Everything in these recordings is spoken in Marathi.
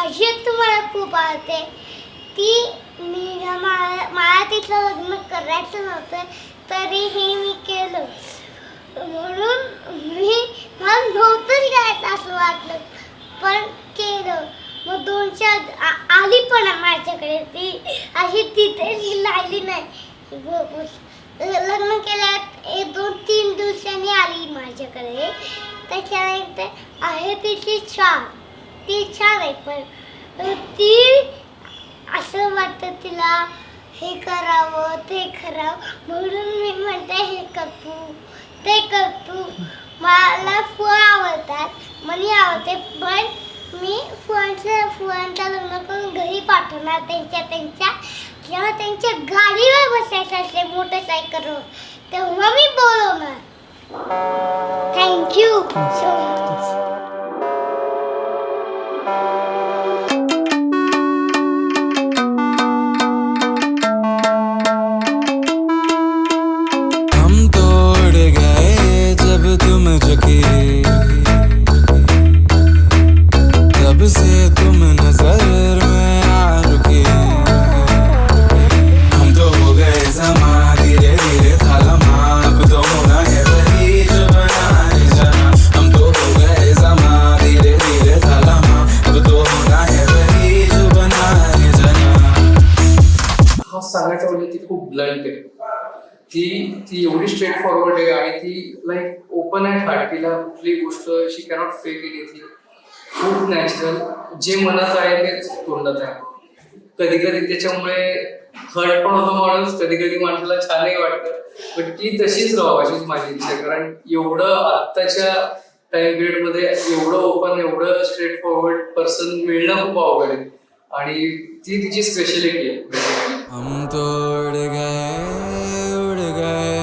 अशी मला खूप आवडते. मला तिचं लग्न करायचं नव्हतं तरीही मी केलं. म्हणून मला नव्हतंच घ्यायचं असं वाटलं पण केलं. मग 2-4 आली पण माझ्याकडे. ती अशी तिथेच राहिली नाही. लग्न केल्या 2-3 दिवसांनी आली माझ्याकडे. त्याच्यानंतर आहे तिची ती छान आहे पण ती असं वाटतं तिला हे करावं ते करावं म्हणून मी म्हणते हे कर तू ते कर तू. मला फुवा आवडतात, मनी आवडते पण मी फुवांचं लग्न करून घरी पाठवणार त्यांच्या जेव्हा त्यांच्या गाडीवर बसायचं असले मोटरसायकलवर तेव्हा मी बोलवणार. Thank you so much. तुम झुके तब से तुम नजर में आ रुके. हम तो हो गए समा धीरे धीरे था लम्हा. अब तो होना है वही जो बनाने जाना. हम तो हो गए समा धीरे धीरे था लम्हा. अब तो होना है वही जो बनाने जाना. हा सांगायचं म्हणजे ती खूप ब्लंट आहे. ती एवढी स्ट्रेट फॉरवर्ड आहे आणि ती लाईक ओपन आहे हार्ट. तिला कुठली गोष्ट शी कॅनॉट फेक एनिथिंग. खूप नॅचरल जे मनात आहे तेच तोंडात आहे. कधी कधी त्याच्यामुळे हर्ट पण होतो माणूस, कधी कधी माणसाला छानही वाटतं. पण ती तशीच राहावं अशीच माझी इच्छा आहे. कारण एवढं आत्ताच्या टाइम पिरियड मध्ये एवढं ओपन एवढं स्ट्रेट फॉरवर्ड पर्सन मिळणं खूप अवघड आहे आणि ती तिची स्पेशालिटी आहे. हम तो उड़ गए उड़ गए.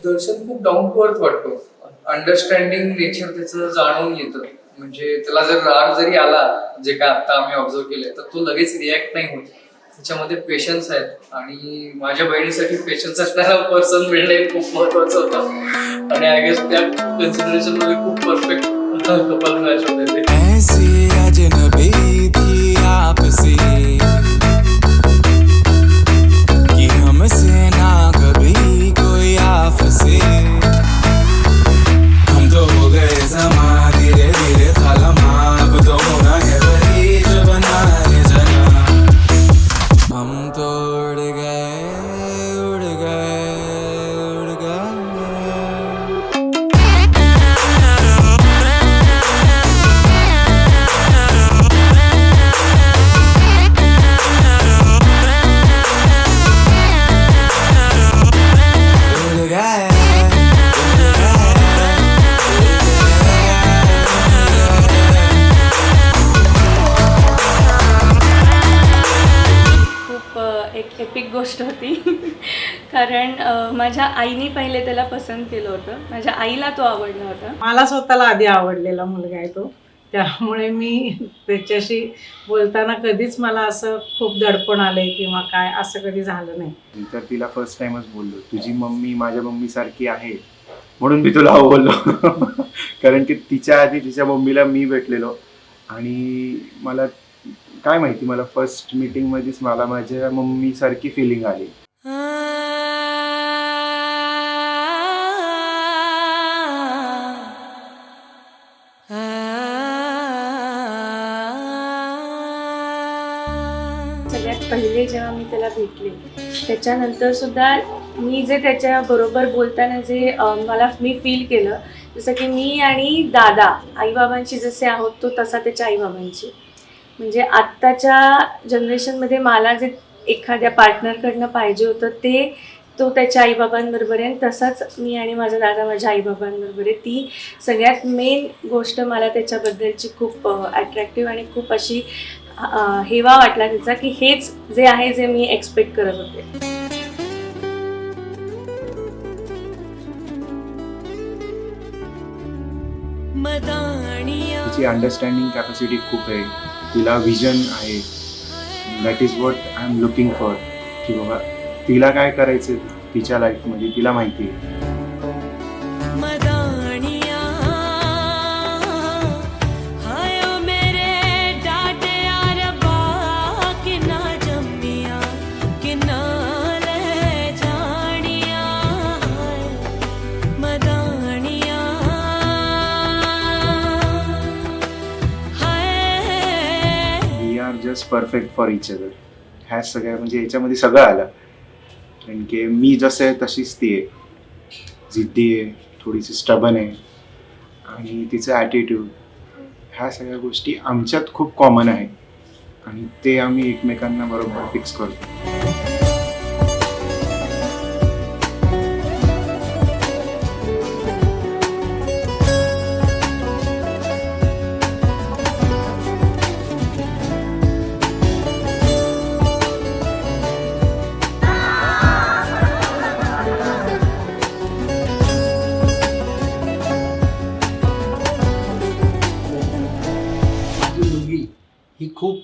दर्शन खूप डाऊन टू अर्थ वाटतो. अंडरस्टँडिंग नेचर त्याचं जाणवून येतं. म्हणजे त्याला जर राग जरी आला जे काय आता आम्ही ऑब्झर्व केलंय तर तो लगेच रिॲक्ट नाही होत. त्याच्यामध्ये पेशन्स आहेत आणि माझ्या बहिणीसाठी पेशन्स असणारा पर्सन मिळणं हे खूप महत्वाचं होतं आणि आय गेस त्या कन्सिडरेशन मध्ये खूप परफेक्ट कपल मॅच होते ते. ऐसी अजनबी थी आपसे कि हमसे ना कभी कोई आपसे. हम तो हो गए समा धीरे धीरे था लम्हा. अब तो होना है वही जो बनाने जाना. हम तो उड़ गए उड़ गए उड़ गए. एक एपिक गोष्ट होती. कारण माझ्या आईने पहिले त्याला पसंत केलं होतं. माझ्या आईला तो आवडला होता. मला स्वतःला आधी आवडलेला मुलगा आहे तो. त्यामुळे मी त्याच्याशी बोलताना कधीच मला असं खूप दडपण आलंय किंवा काय असं कधी झालं नाही. तर तिला फर्स्ट टाइमच बोललो तुझी मम्मी माझ्या मम्मीसारखी आहे म्हणून मी तुला बोललो. कारण की तिच्या आधी तिच्या मम्मीला मी भेटलेलो आणि मला काय माहिती मला फर्स्ट मीटिंगमध्येच मला माझ्या मम्मीसारखी फिलिंग आली. सगळ्यात पहिले जेव्हा मी त्याला भेटले त्याच्यानंतर सुद्धा मी जे त्याच्या बरोबर बोलताना जे मी फील केलं जसं की मी आणि दादा आईबाबांशी जसे आहोत तो तसा त्याच्या आईबाबांची. म्हणजे आत्ताच्या जनरेशनमध्ये मला जे एखाद्या पार्टनरकडनं पाहिजे होतं ते तो त्याच्या आईबाबांबरोबर आहे. तसाच मी आणि माझा दादा माझ्या आईबाबांबरोबर आहे. ती सगळ्यात मेन गोष्ट मला त्याच्याबद्दलची खूप अट्रॅक्टिव्ह आणि खूप अशी हेवा वाटला त्याचा की हेच जे आहे जे मी एक्सपेक्ट करत होते. तिची अंडरस्टँडिंग कॅपॅसिटी खूप आहे, तिला विजन आहे. That is what I am looking for, की बाबा तिला काय करायचं तिच्या लाईफमध्ये तिला माहिती आहे. We are just perfect for each other. ह्या सगळ्या म्हणजे याच्यामध्ये सगळं आलं. कारण की मी जसं आहे तशीच ती आहे, जिद्दी आहे, थोडीशी स्टबन आहे, आणि तिचं ॲटिट्यूड, ह्या सगळ्या गोष्टी आमच्यात खूप कॉमन आहे आणि ते आम्ही एकमेकांना बरोबर फिक्स करतो. माझी मुलगी ही खूप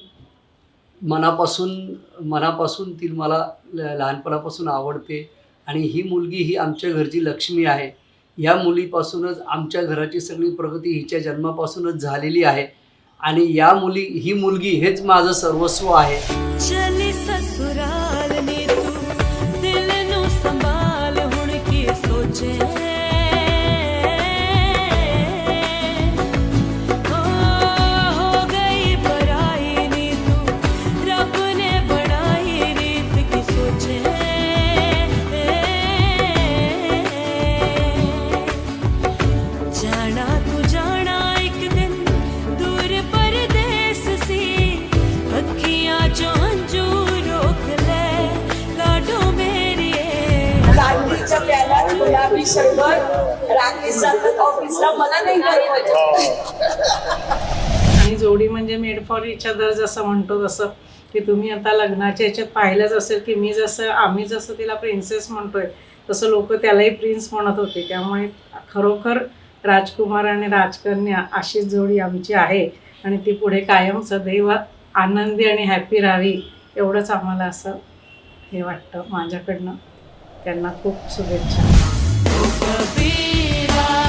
मनापासून ती मला लहानपणापासून आवडते आणि ही मुलगी ही आमच्या घरची लक्ष्मी आहे. या मुलीपासूनच आमच्या घराची सगळी प्रगती हिच्या जन्मापासूनच झालेली आहे आणि ही मुलगी हेच माझं सर्वस्व आहे. चली ससुराल ने तू दिल नू संभाल हुण की सोचे, हो गई पराई नी तू रब ने बनाई रीत की सोचे. जाना तू जाना एक दिन दूर परदेस सी, अखियां जो अंजू रोक ले लाडो मेरी. रात्रीच्या प्याल्यात गुलाबी सरबत, रात्री जातात ऑफिसला, मला नाही घरी मजा. आणि जोडी म्हणजे मेड फॉर इच अदर जसं म्हणतो तसं, की तुम्ही आता लग्नाच्या ह्याच्यात पाहिलंच असेल की आम्ही जसं तिला प्रिन्सेस म्हणतोय तसं लोक त्यालाही प्रिन्स म्हणत होते. त्यामुळे खरोखर राजकुमार आणि राजकन्या अशीच जोडी आमची आहे आणि ती पुढे कायम सदैव आनंदी आणि हॅपी राहावी एवढंच आम्हाला असं हे वाटतं माझ्याकडनं. त्यांना खूप शुभेच्छा. कबीरा